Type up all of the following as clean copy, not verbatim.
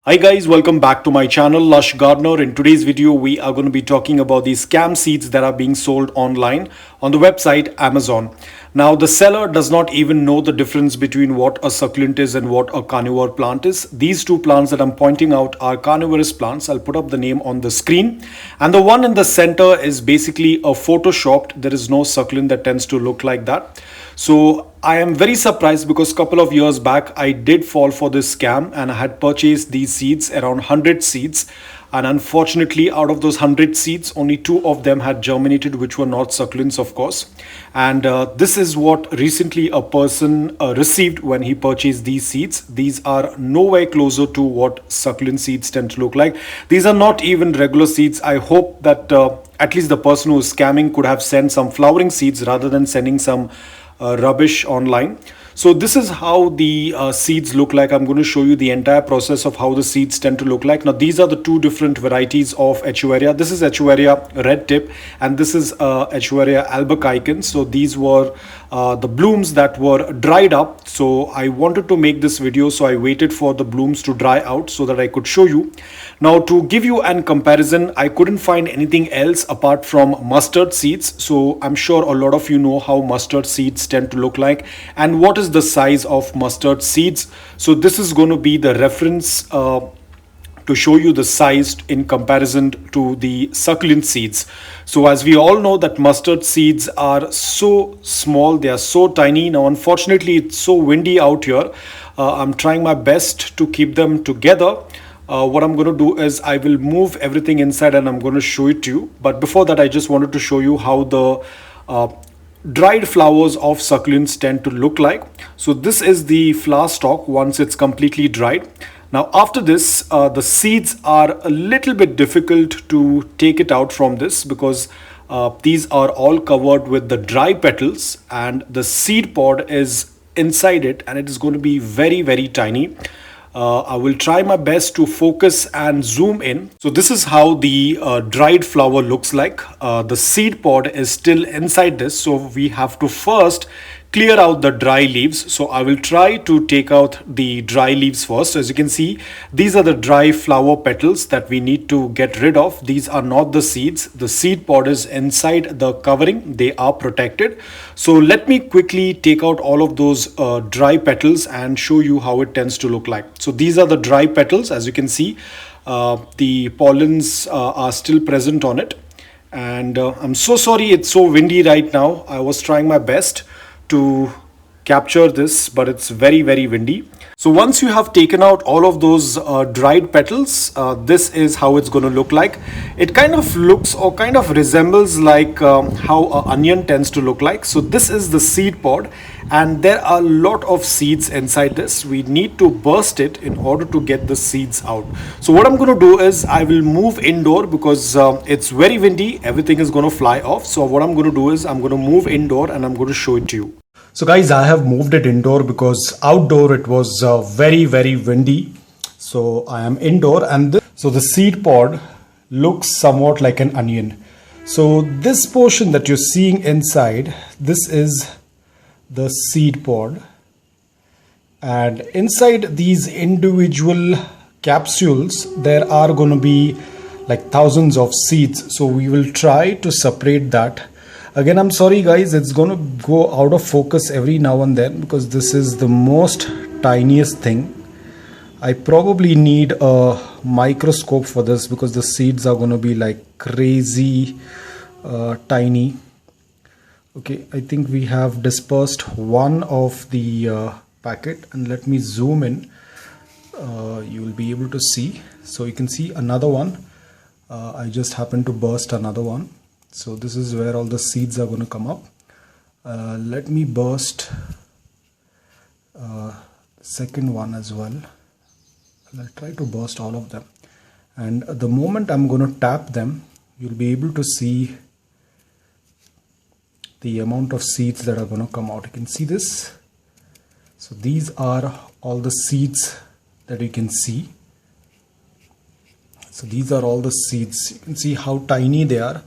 Hi guys, welcome back to my channel Lush Gardener. In today's video we are going to be talking about these scam seeds that are being sold online on the website Amazon. Now the seller does not even know the difference between what a succulent is and what a carnivore plant is. These two plants that I'm pointing out are carnivorous plants. I'll put up the name on the screen, and the one in the center is basically a photoshopped. There is no succulent that tends to look like that. So I am very surprised because a couple of years back I did fall for this scam and I had purchased these seeds, around 100 seeds, and unfortunately out of those 100 seeds only 2 of them had germinated, which were not succulents of course. And this is what recently a person received when he purchased these seeds. These are nowhere closer to what succulent seeds tend to look like. These are not even regular seeds. I hope that at least the person who is scamming could have sent some flowering seeds rather than sending some rubbish online. So this is how the seeds look like. I'm going to show you the entire process of how the seeds tend to look like. Now these are the 2 different varieties of Echeveria. This is Echeveria red tip and this is Echeveria albicans. So these were the blooms that were dried up. So I wanted to make this video, so I waited for the blooms to dry out so that I could show you. Now to give you an comparison, I couldn't find anything else apart from mustard seeds. So I'm sure a lot of you know how mustard seeds tend to look like and what is the size of mustard seeds. So this is going to be the reference to show you the size in comparison to the succulent seeds. So as we all know that mustard seeds are so small, they are so tiny. Now unfortunately it's so windy out here. I'm trying my best to keep them together. What I'm going to do is I will move everything inside and I'm going to show it to you. But before that I just wanted to show you how the dried flowers of succulents tend to look like. So this is the flower stalk once it's completely dried. Now after this the seeds are a little bit difficult to take it out from this because these are all covered with the dry petals and the seed pod is inside it and it is going to be very tiny. I will try my best to focus and zoom in. So this is how the dried flower looks like. The seed pod is still inside this, so we have to first clear out the dry leaves. So I will try to take out the dry leaves first. As you can see, these are the dry flower petals that we need to get rid of. These are not the seeds. The seed pod is inside the covering. They are protected. So let me quickly take out all of those dry petals and show you how it tends to look like. So these are the dry petals. As you can see, the pollens are still present on it. And I'm so sorry it's so windy right now. I was trying my best to capture this, but it's very windy. So once you have taken out all of those dried petals, this is how it's going to look like. It kind of looks or kind of resembles like how an onion tends to look like. So this is the seed pod and there are a lot of seeds inside this. We need to burst it in order to get the seeds out. So what I'm going to do is I will move indoor because it's very windy. Everything is going to fly off. So what I'm going to do is I'm going to move indoor and I'm going to show it to you. So guys, I have moved it indoor because outdoor it was very windy. So I am indoor and so the seed pod looks somewhat like an onion. So this portion that you're seeing inside, this is the seed pod, and inside these individual capsules there are going to be like thousands of seeds. So we will try to separate that. Again, I'm sorry guys, it's going to go out of focus every now and then because this is the most tiniest thing. I probably need a microscope for this because the seeds are going to be like crazy tiny. Okay, I think we have dispersed one of the packet, and let me zoom in. You will be able to see. So you can see another one. I just happened to burst another one. So this is where all the seeds are going to come up. Let me burst second one as well. I'll try to burst all of them. And the moment I'm going to tap them, you'll be able to see the amount of seeds that are going to come out. You can see this. So these are all the seeds that you can see. So these are all the seeds. You can see how tiny they are.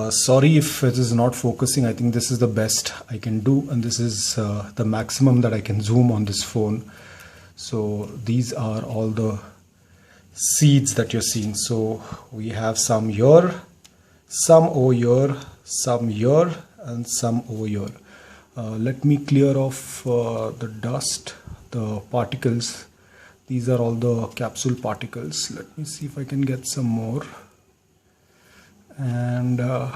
Sorry if it is not focusing. I think this is the best I can do, and this is the maximum that I can zoom on this phone. So these are all the seeds that you're seeing. So we have some here, some over here, some here, and some over here. Let me clear off the dust, the particles. These are all the capsule particles. Let me see if I can get some more. And there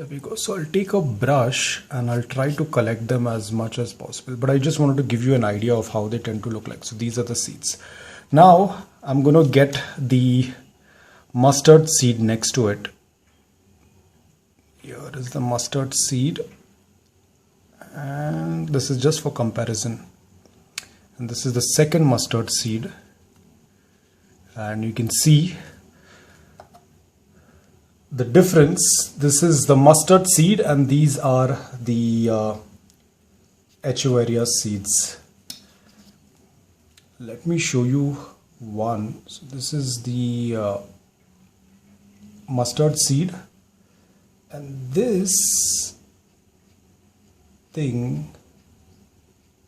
we go. So I'll take a brush and I'll try to collect them as much as possible. But I just wanted to give you an idea of how they tend to look like. So these are the seeds. Now I'm going to get the mustard seed next to it. Here is the mustard seed. And this is just for comparison. And this is the second mustard seed. And you can see the difference. This is the mustard seed and these are the Echeveria seeds. Let me show you one. So this is the mustard seed, and this thing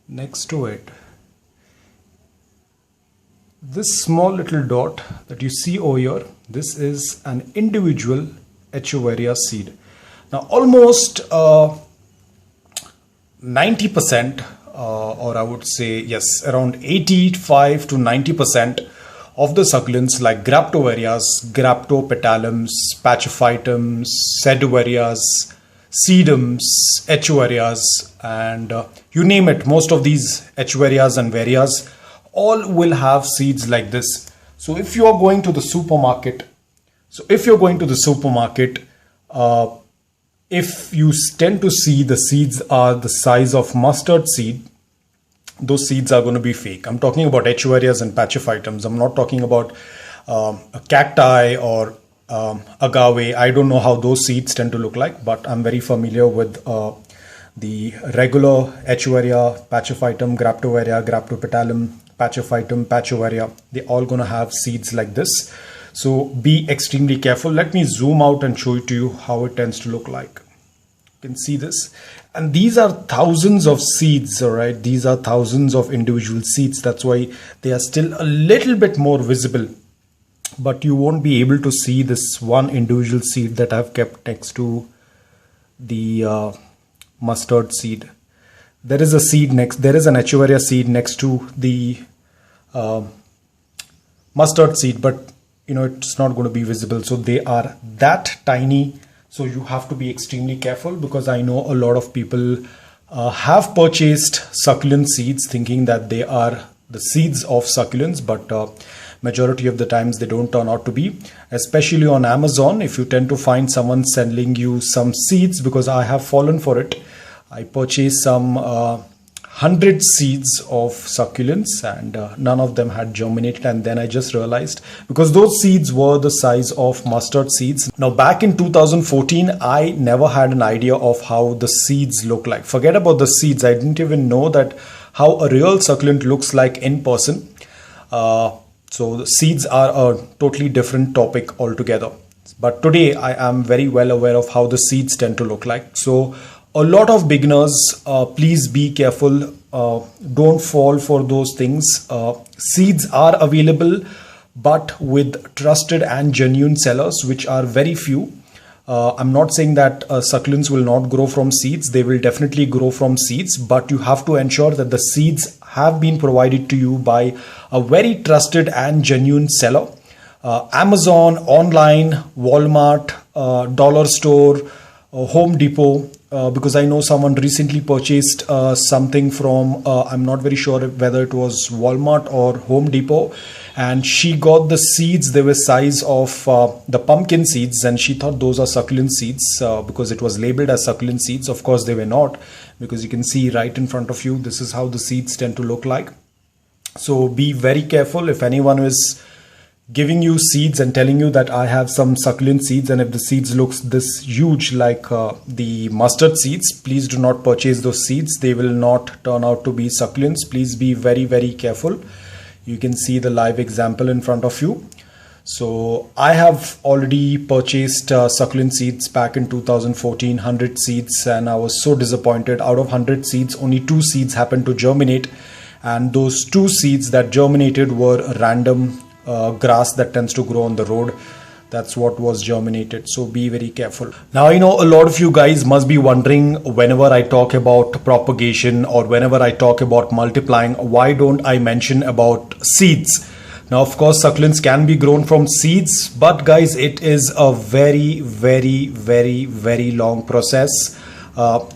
next to it, this small little dot that you see over here, this is an individual Echeveria seed. Now almost 90%, or I would say yes, around 85 to 90% of the succulents like Graptoverias, Graptopetalums, Pachyphytums, Sediverias, Sedums, Echeverias, and you name it, most of these Echeverias and Verias all will have seeds like this. So if you are going to the supermarket, if you tend to see the seeds are the size of mustard seed, those seeds are going to be fake. I'm talking about Echeverias and Pachyphytums. I'm not talking about a cacti or agave. I don't know how those seeds tend to look like, but I'm very familiar with the regular Echeveria, Pachyphytum, Graptoveria, Graptopetalum, Pachyphytum, Pachyveria. They're all going to have seeds like this. So be extremely careful. Let me zoom out and show it to you how it tends to look like. You can see this. And these are thousands of seeds, all right? These are thousands of individual seeds. That's why they are still a little bit more visible. But you won't be able to see this one individual seed that I've kept next to the mustard seed. There is a seed next, there is an Echeveria seed next to the mustard seed, but you know, it's not going to be visible. So they are that tiny. So you have to be extremely careful, because I know a lot of people have purchased succulent seeds thinking that they are the seeds of succulents, but majority of the times they don't turn out to be. Especially on Amazon, if you tend to find someone selling you some seeds, because I have fallen for it. I purchased some 100 seeds of succulents and none of them had germinated, and then I just realized, because those seeds were the size of mustard seeds. Now back in 2014, I never had an idea of how the seeds look like. Forget about the seeds. I didn't even know that how a real succulent looks like in person. So the seeds are a totally different topic altogether. But today I am very well aware of how the seeds tend to look like. So a lot of beginners, please be careful. Don't fall for those things. Seeds are available, but with trusted and genuine sellers, which are very few. I'm not saying that succulents will not grow from seeds. They will definitely grow from seeds, but you have to ensure that the seeds have been provided to you by a very trusted and genuine seller. Amazon, online, Walmart, dollar store, Home Depot, because I know someone recently purchased something from, I'm not very sure whether it was Walmart or Home Depot, and she got the seeds. They were size of the pumpkin seeds, and she thought those are succulent seeds because it was labeled as succulent seeds. Of course they were not, because you can see right in front of you, this is how the seeds tend to look like. So be very careful. If anyone is giving you seeds and telling you that I have some succulent seeds, and if the seeds looks this huge like the mustard seeds, please do not purchase those seeds. They will not turn out to be succulents. Please be very, very careful. You can see the live example in front of you. So I have already purchased succulent seeds back in 2014, 100 seeds, and I was so disappointed. Out of 100 seeds, only 2 seeds happened to germinate, and those 2 seeds that germinated were random grass that tends to grow on the road. That's what was germinated. So be very careful. Now, a lot of you guys must be wondering, whenever I talk about propagation or whenever I talk about multiplying, why don't I mention about seeds? Now, of course, succulents can be grown from seeds, but guys, it is a very, very, very, very long process.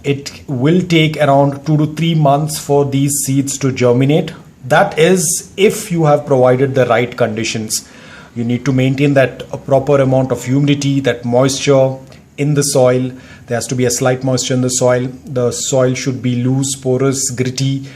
It will take around 2 to 3 months for these seeds to germinate. That is if you have provided the right conditions. You need to maintain that a proper amount of humidity, that moisture in the soil. There has to be a slight moisture in the soil. The soil should be loose, porous, gritty,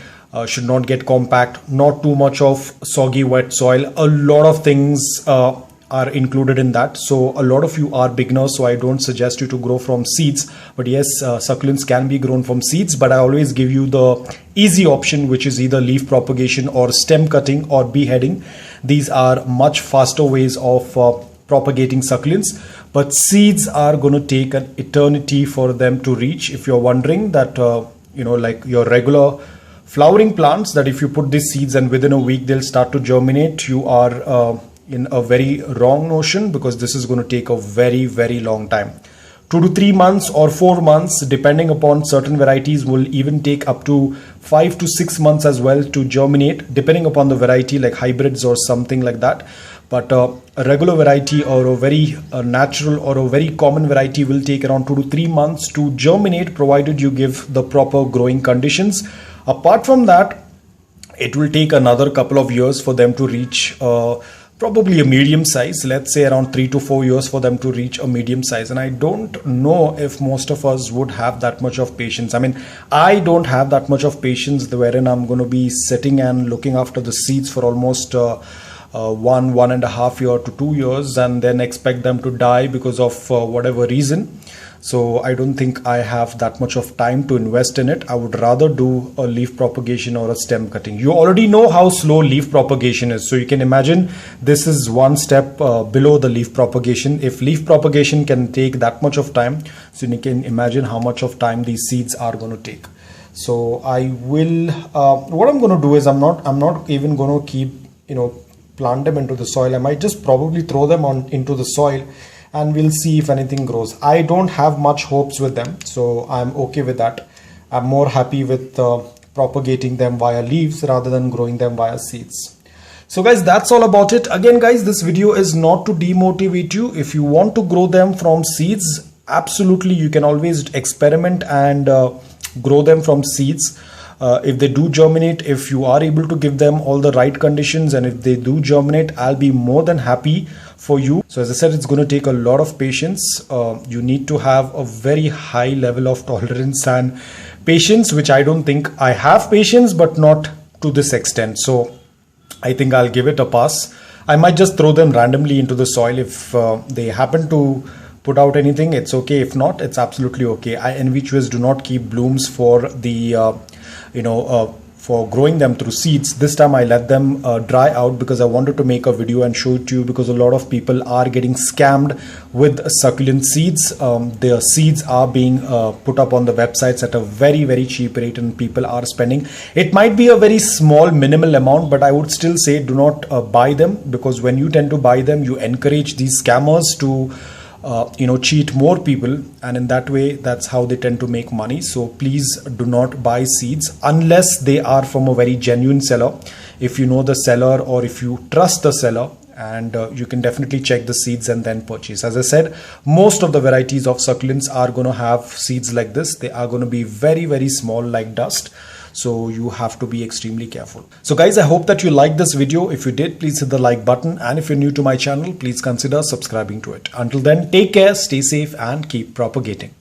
should not get compact, not too much of soggy, wet soil. A lot of things are included in that. So a lot of you are beginners, so I don't suggest you to grow from seeds. But yes, succulents can be grown from seeds, but I always give you the easy option, which is either leaf propagation or stem cutting or beheading. These are much faster ways of propagating succulents, but seeds are going to take an eternity for them to reach. If you're wondering that, like your regular flowering plants, that if you put these seeds and within a week they'll start to germinate, you are in a very wrong notion, because this is going to take a very, very long time. 2 to 3 months or 4 months, depending upon certain varieties, will even take up to 5 to 6 months as well to germinate, depending upon the variety, like hybrids or something like that. But a regular variety or a very natural or a very common variety will take around 2 to 3 months to germinate, provided you give the proper growing conditions. Apart from that, it will take another couple of years for them to reach probably a medium size. Let's say around 3 to 4 years for them to reach a medium size. And I don't know if most of us would have that much of patience. I mean, I don't have that much of patience wherein I'm going to be sitting and looking after the seeds for almost 1.5 years to 2 years and then expect them to die because of whatever reason. So I don't think I have that much of time to invest in it. I would rather do a leaf propagation or a stem cutting. You already know how slow leaf propagation is. So you can imagine this is one step below the leaf propagation. If leaf propagation can take that much of time, so you can imagine how much of time these seeds are going to take. So I will, what I'm going to do is I'm not even going to keep, plant them into the soil. I might just probably throw them into the soil, and we'll see if anything grows. I don't have much hopes with them, so I'm okay with that. I'm more happy with propagating them via leaves rather than growing them via seeds. So guys, that's all about it. Again guys, this video is not to demotivate you. If you want to grow them from seeds, absolutely you can always experiment and grow them from seeds. If they do germinate, if you are able to give them all the right conditions, and if they do germinate, I'll be more than happy for you. So as I said, it's going to take a lot of patience. You need to have a very high level of tolerance and patience, which I don't think I have patience, but not to this extent. So I think I'll give it a pass. I might just throw them randomly into the soil. If they happen to put out anything, it's okay. If not, it's absolutely okay. I, in which ways, do not keep blooms for the for growing them through seeds. This time I let them dry out because I wanted to make a video and show it to you, because a lot of people are getting scammed with succulent seeds. Their seeds are being put up on the websites at a very, very cheap rate, and people are spending. It might be a very small minimal amount, but I would still say do not buy them, because when you tend to buy them, you encourage these scammers to cheat more people, and in that way, that's how they tend to make money. So please do not buy seeds unless they are from a very genuine seller. If you know the seller, or if you trust the seller, and you can definitely check the seeds and then purchase. As I said, most of the varieties of succulents are going to have seeds like this. They are going to be very, very small, like dust. So you have to be extremely careful. So guys, I hope that you liked this video. If you did, please hit the like button. And if you're new to my channel, please consider subscribing to it. Until then, take care, stay safe, and keep propagating.